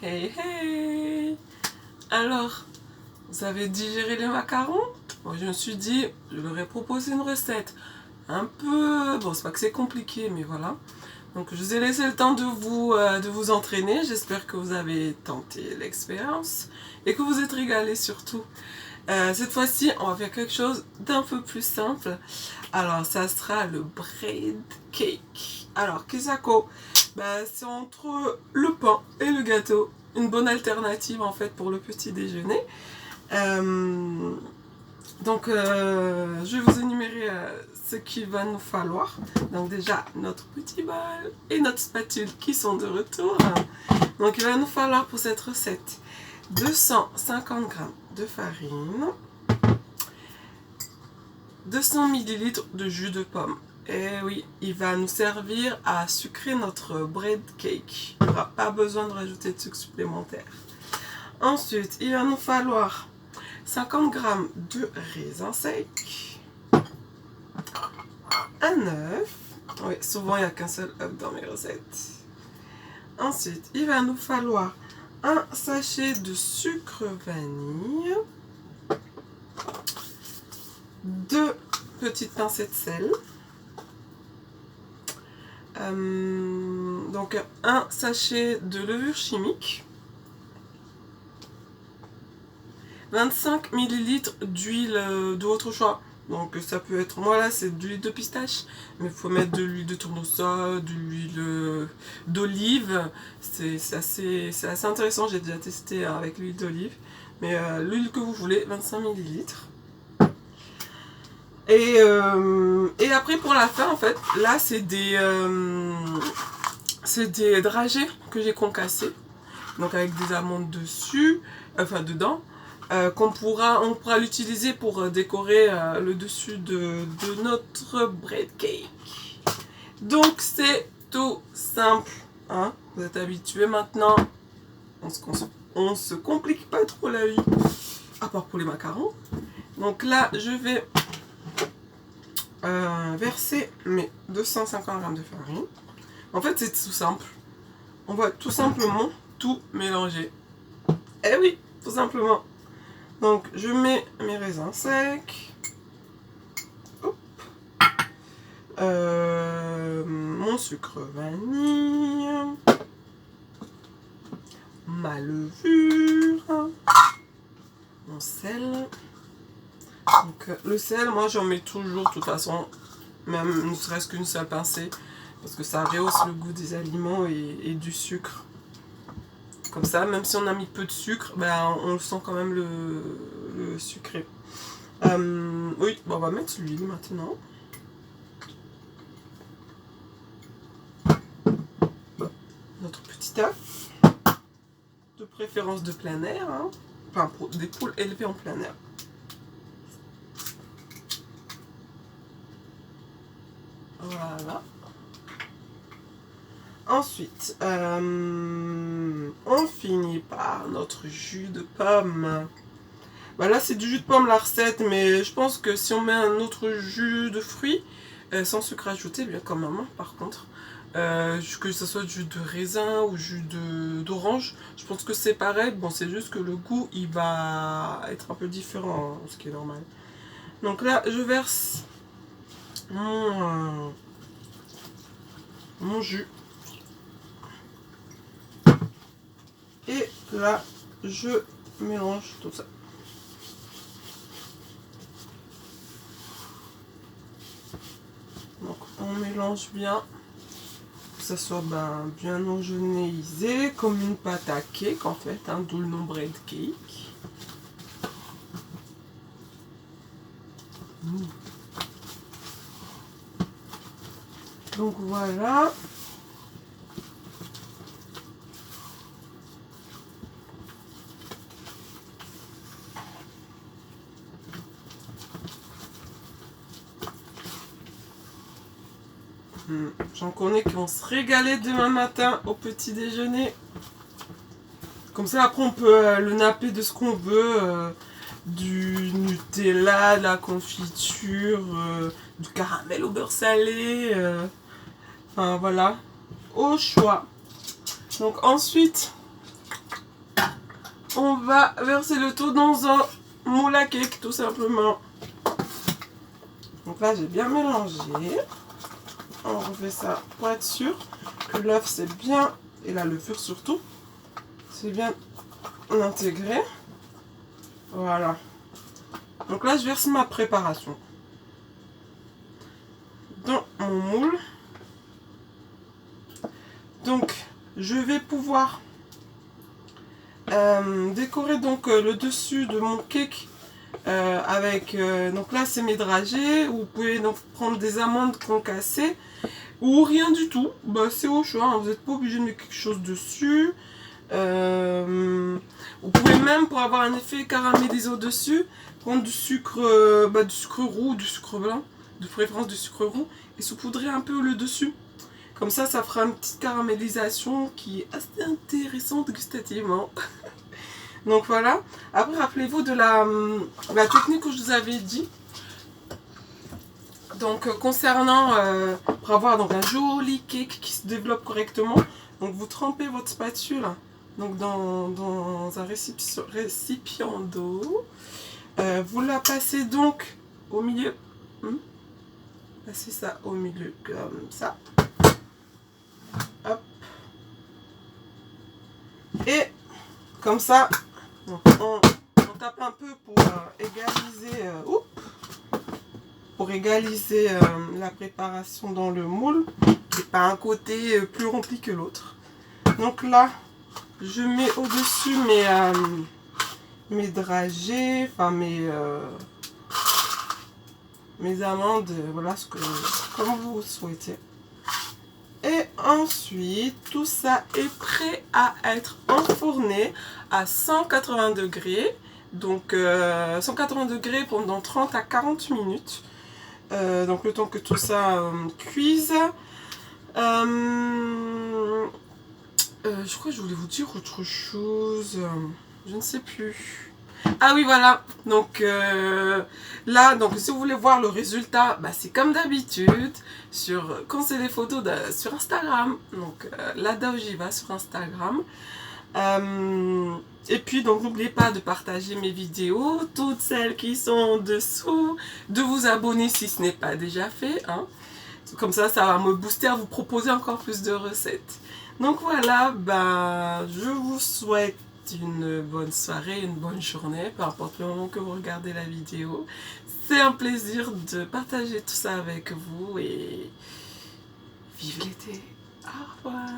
Hey hey! Alors, vous avez digéré les macarons? Moi, je me suis dit, je leur ai proposé une recette un peu... Bon, c'est pas que c'est compliqué, mais voilà. Donc, je vous ai laissé le temps de vous entraîner. J'espère que vous avez tenté l'expérience et que vous êtes régalés surtout. Cette fois-ci, on va faire quelque chose d'un peu plus simple. Alors, ça sera le bread cake. Alors, Kisako, c'est entre le pain et le gâteau. Une bonne alternative en fait pour le petit déjeuner. Je vais vous énumérer ce qu'il va nous falloir. Donc déjà, notre petit bol et notre spatule qui sont de retour. Donc il va nous falloir pour cette recette 250 g de farine, 200 ml de jus de pomme. Et oui, il va nous servir à sucrer notre bread cake. Il n'y aura pas besoin de rajouter de sucre supplémentaire. Ensuite, il va nous falloir 50 g de raisins secs, un œuf. Oui, souvent il n'y a qu'un seul œuf dans mes recettes. Ensuite, il va nous falloir un sachet de sucre vanille, 2 petites pincées de sel, donc un sachet de levure chimique, 25 ml d'huile de votre choix. Donc ça peut être, moi là c'est de l'huile de pistache, mais il faut mettre de l'huile de tournesol, de l'huile d'olive. C'est assez intéressant, j'ai déjà testé avec l'huile d'olive. Mais l'huile que vous voulez, 25 ml. Et après pour la fin en fait, là c'est des dragées que j'ai concassées. Donc avec des amandes dessus, enfin dedans. On pourra l'utiliser pour décorer le dessus de notre bread cake. Donc c'est tout simple, hein? Vous êtes habitués maintenant. On se complique pas trop la vie, à part pour les macarons. Donc là je vais verser mes 250 g de farine. En fait c'est tout simple. On va tout simplement tout mélanger. Eh oui, tout simplement. Donc je mets mes raisins secs, mon sucre vanille, ma levure, mon sel. Donc le sel, moi j'en mets toujours de toute façon, même ne serait-ce qu'une seule pincée, parce que ça rehausse le goût des aliments et du sucre. Comme ça, même si on a mis peu de sucre, on le sent quand même le sucré. Oui, on va mettre l'huile maintenant. Notre petit œuf, de préférence de plein air, hein. Enfin pour des poules élevées en plein air. Voilà. Ensuite, on finit par notre jus de pomme. Là, c'est du jus de pomme la recette, mais je pense que si on met un autre jus de fruits, sans sucre ajouté, bien quand même, hein, par contre, que ce soit du jus de raisin ou jus d'orange, je pense que c'est pareil. Bon, c'est juste que le goût, il va être un peu différent, ce qui est normal. Donc là, je verse mon jus. Et là, je mélange tout ça. Donc, on mélange bien, que ça soit bien homogénéisé, comme une pâte à cake en fait, hein, d'où le nom bread cake. Donc voilà. J'en connais qui vont se régaler demain matin au petit déjeuner. Comme ça, après, on peut le napper de ce qu'on veut. Du Nutella, de la confiture, du caramel au beurre salé. Enfin, voilà. Au choix. Donc ensuite, on va verser le tout dans un moule à cake tout simplement. Donc là j'ai bien mélangé. On refait ça pour être sûr que l'œuf c'est bien, et la levure surtout, c'est bien intégré. Voilà. Donc là je verse ma préparation dans mon moule. Donc je vais pouvoir décorer donc le dessus de mon cake avec donc là c'est mes dragées. Vous pouvez donc prendre des amandes concassées ou rien du tout, bah, c'est au choix, hein. Vous n'êtes pas obligé de mettre quelque chose dessus. Vous pouvez même, pour avoir un effet caramélisé au dessus, prendre du sucre roux, du sucre blanc, de préférence du sucre roux, et saupoudrer un peu le dessus. Comme ça fera une petite caramélisation qui est assez intéressante gustativement. Donc voilà. Après, rappelez-vous de la technique que je vous avais dit. Donc concernant, pour avoir donc un joli cake qui se développe correctement, donc vous trempez votre spatule donc dans un récipient d'eau. Vous la passez donc au milieu. Passez ça au milieu comme ça. Hop. Et comme ça, on tape un peu pour égaliser, la préparation dans le moule, et pas un côté plus rempli que l'autre. Donc là, je mets au-dessus mes dragées, enfin mes amandes, voilà, comme vous souhaitez. Et ensuite, tout ça est prêt à être enfourné à 180 degrés. Donc 180 degrés pendant 30 à 40 minutes. Donc le temps que tout ça cuise. Je crois que je voulais vous dire autre chose. Je ne sais plus. Ah oui, voilà. Donc là, donc si vous voulez voir le résultat, bah, c'est comme d'habitude quand c'est des photos sur Instagram. Donc là, j'y va sur Instagram. Et puis donc n'oubliez pas de partager mes vidéos, toutes celles qui sont en dessous, de vous abonner si ce n'est pas déjà fait, hein. Comme ça va me booster à vous proposer encore plus de recettes. Donc voilà, bah, je vous souhaite une bonne soirée, une bonne journée, peu importe le moment que vous regardez la vidéo. C'est un plaisir de partager tout ça avec vous et vive l'été. Au revoir.